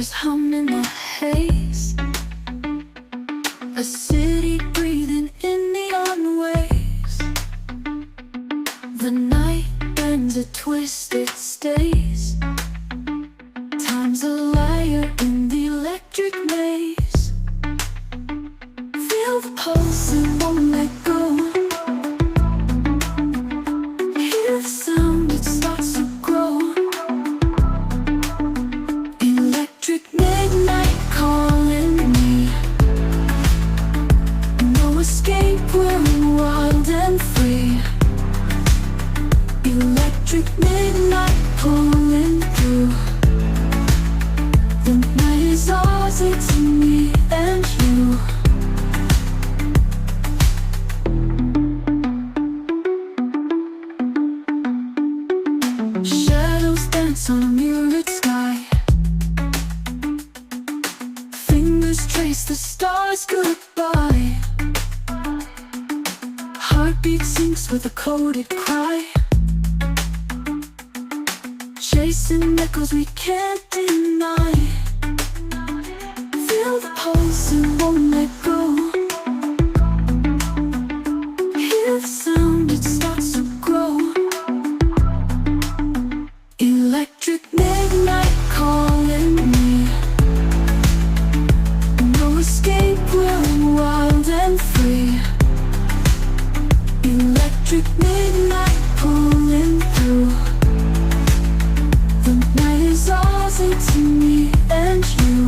colors hum in the haze. A city breathing in neon waves. The night bends a twist, it stays. Time's a liar in the electric maze. Feel the pulse, it won't let go. Hear the sound, it starts to grow. Electric midnight calling me. No escape, we're wild and free. Electric midnight pulling through. The night is ours, it's me and you. Shadows dance on a mirrored sky. Fingers trace the stars goodbye. Heartbeat syncs with a coded cry. Chasing echoes we can't deny. Feel the pulse, it won't let go. Hear the sound, it starts to grow. Electric midnight calling me. No escape, we're wild and free. Electric midnight pulling through. The night is ours, it's me and you.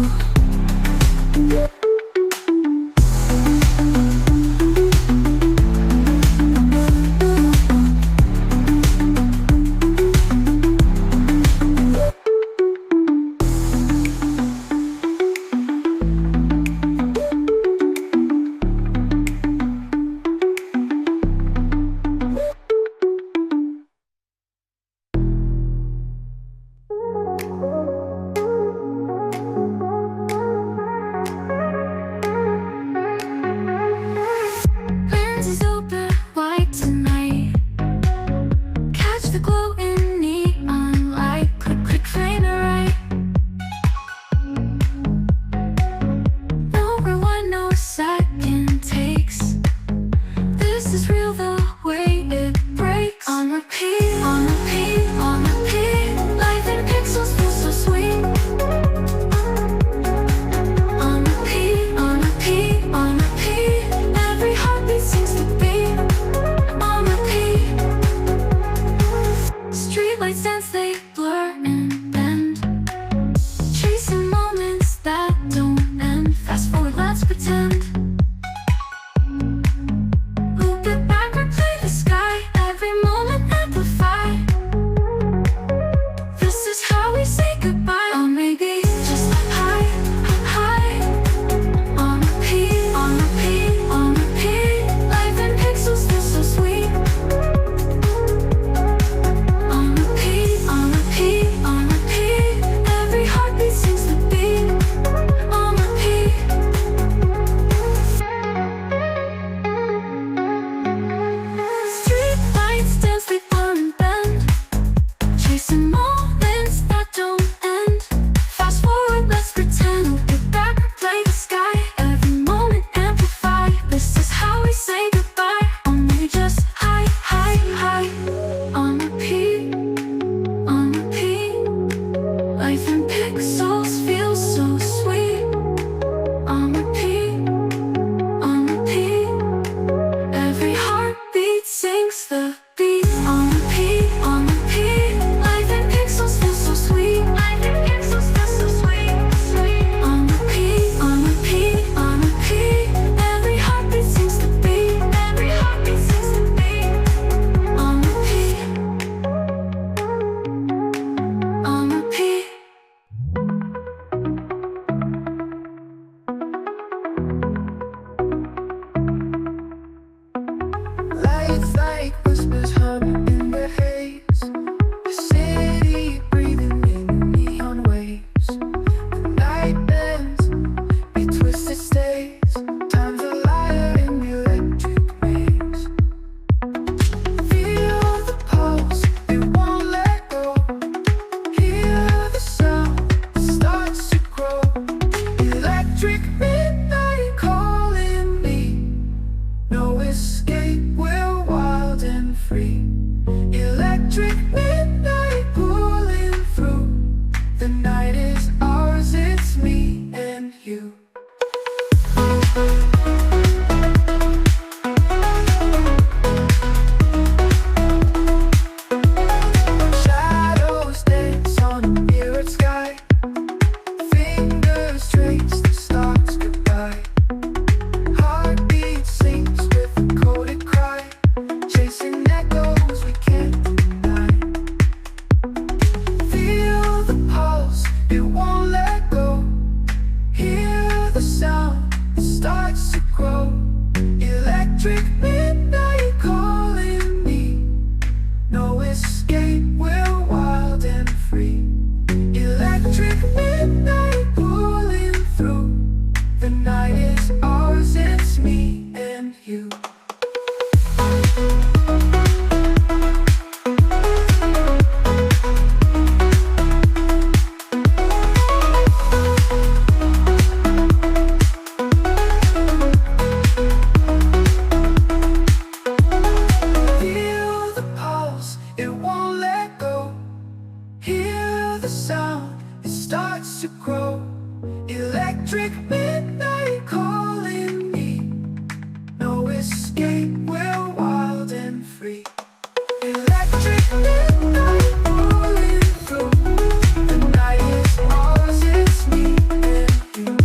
Electric midnight calling me. No escape, we're wild and free. Electric midnight pulling through. The night is ours, it's me and you. Feel the pulse, it won't let go. Hear the sound, it starts to grow. Electric midnight calling me. No escape, we're wild and free. Electric midnight pulling through. The night is ours, it's me and you.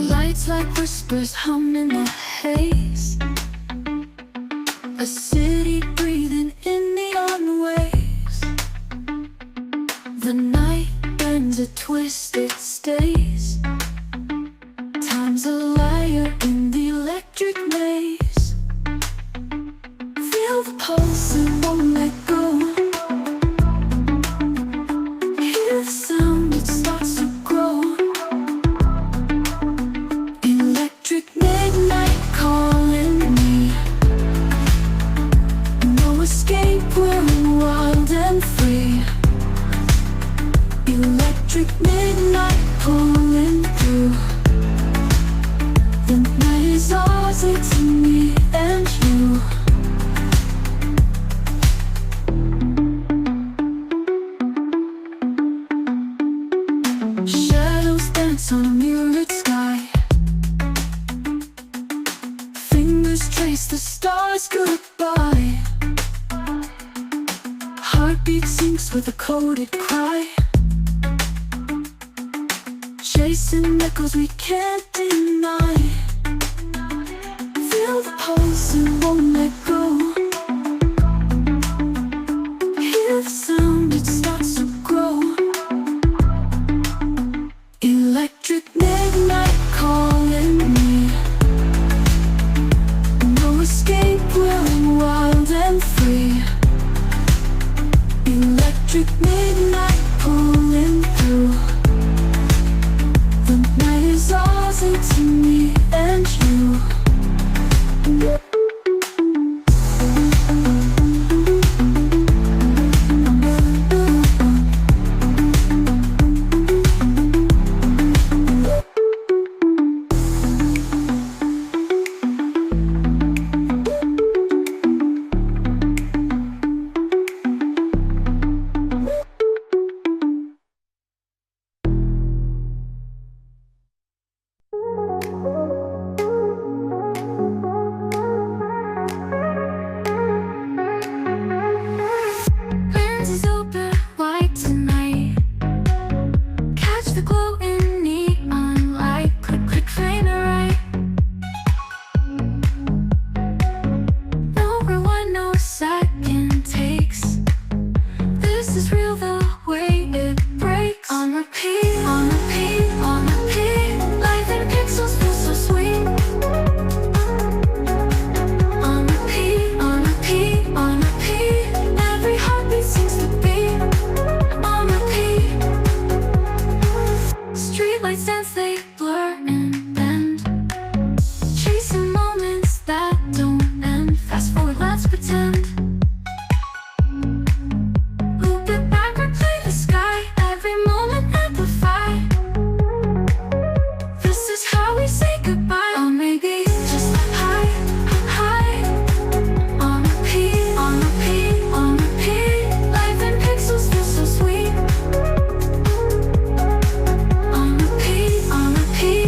Lights like whispers hum in the haze. A city breathing in neon waves. The night bends a twist, it stays. Time's a liar in the electric maze. Feel the pulse, it won't let go. Hear the sound, it starts to grow. Electric midnight calling me. No escape, we're wild and free. Electric midnight pulling through. The night is ours, it's me and you. Shadows dance on a mirrored sky. Fingers trace the stars goodbye. Heartbeat syncs with a coded cry. Chasing echoes we can't deny. Feel the pulse, it won't let go. Hear the sound, it starts to grow. Electric midnight calling me. No escape, we're wild and free. Electric midnight pulling through. The night is ours, it's me and you. Lenses open wide tonight. Catch the glow in neon light. Click, click, flame it right. No rewind, no second takes. This is real the way it breaks. On repeat, on repeat, on repeat. Life in pixels feels so sweet. On repeat, on repeat, on repeat. Every heartbeat seems to beat. On repeat. Streetlights dance, they blur and bend. Chasing moments that don't end. Fast forward, let's pretend. Loop it back, replay the sky. Every moment amplify. This is how we say goodbye. Or maybe just high, high. On repeat, on repeat, on repeat. Life in pixels feels so sweet. On repeat, on repeat.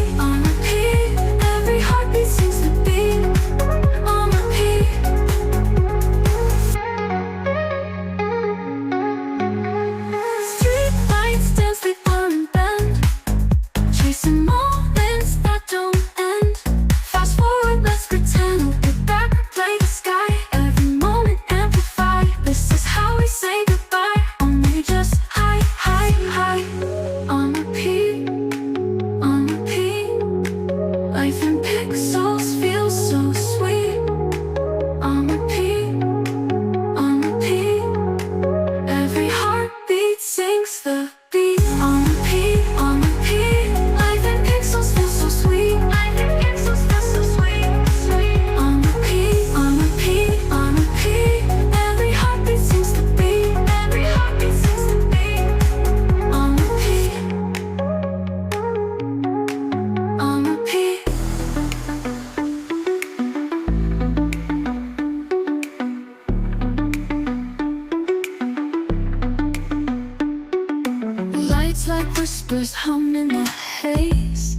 fires hum in the haze.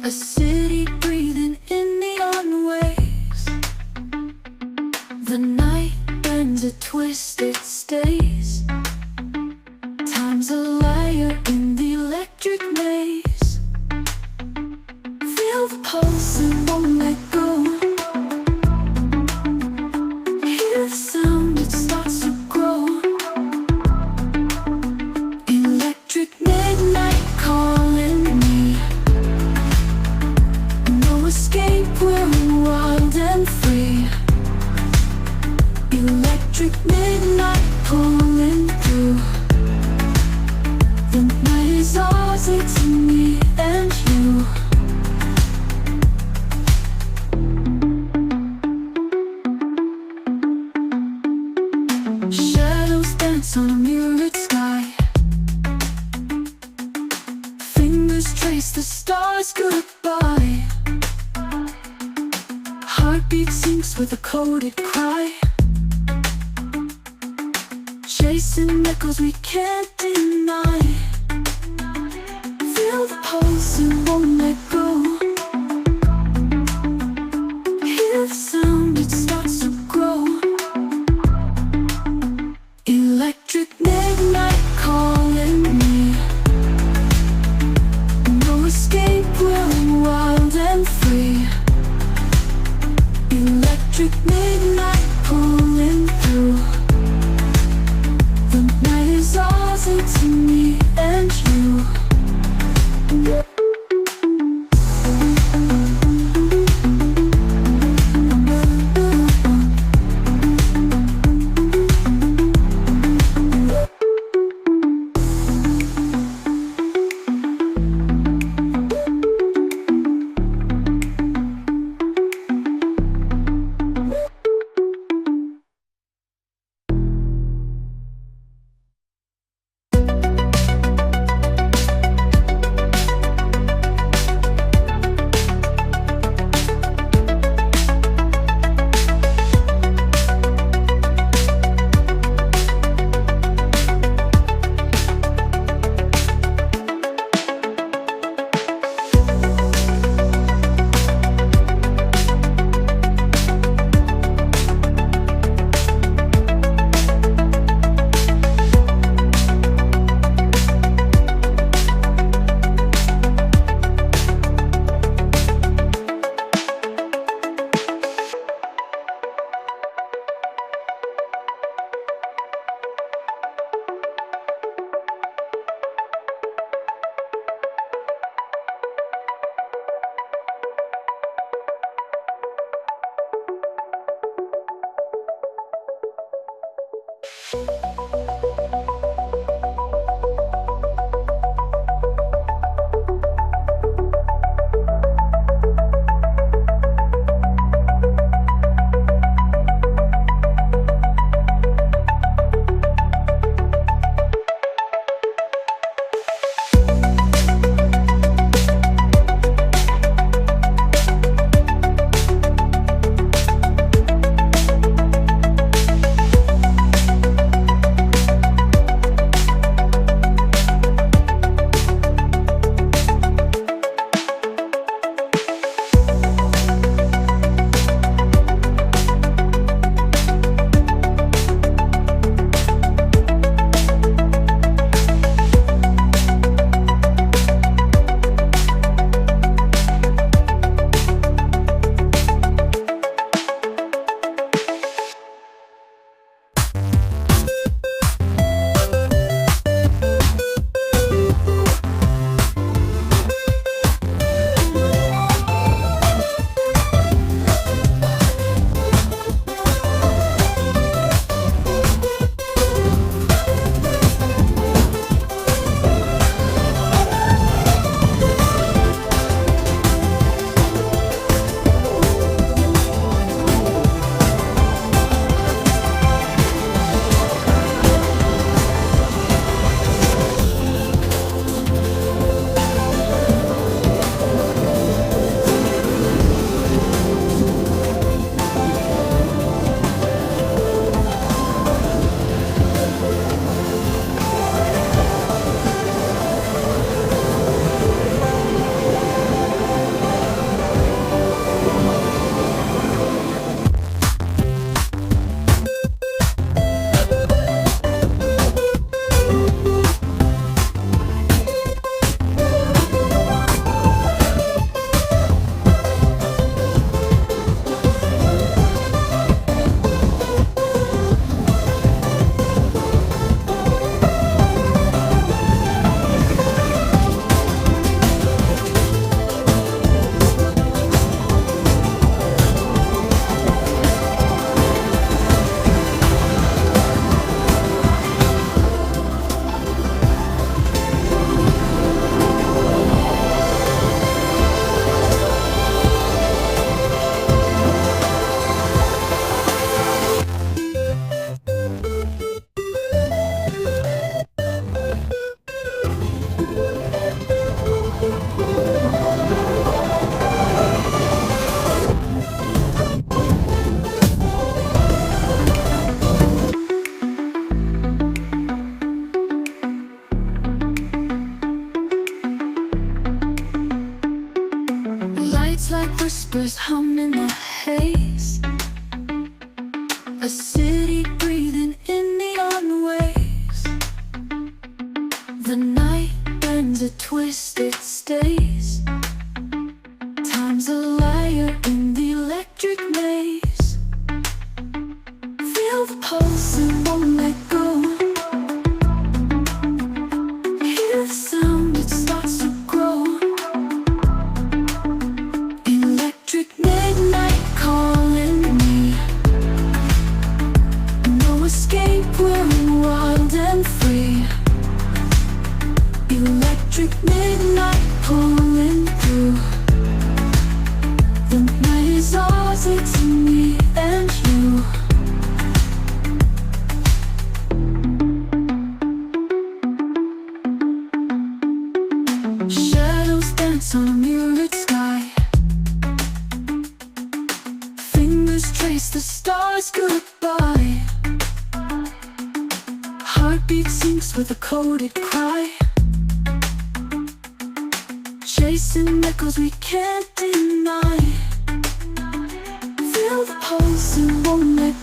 A city breathing in neon waves. The night bends a twist, it stays. Time's a liar in the electric maze. Feel the pulse and won't let go. Hear the sound, it starts to grow. Electric midnight calling me. No escape, we're wild and free. Electric midnight pulling through. The night is ours, it's me and you. Shadows dance on a mirrored sky. Fingers trace the stars goodbye. Heartbeat syncs with a coded cry. Chasing echoes we can't deny. Feel the pulse and won't let go. Hear the sound, it starts to grow. Electric midnight calling me. No escape, we're wild and free. Electric midnight pulling through. The night is ours, it's me and like whispers hum in the haze. A city breathing in neon waves. The night bends a twist, it stays. Time's a liar in the electric maze. Feel the pulse, it won't let go. Hear the sound, it starts to grow. Electric midnight calling me. No escape, we're wild and free. Electric midnight pulling through. The night is ours, it's me and you. Shadows dance on a mirrored sky. Fingers trace the stars goodbye. Heartbeat syncs with a coded cry. Chasing echoes we can't deny. Feel the pulse, it won't let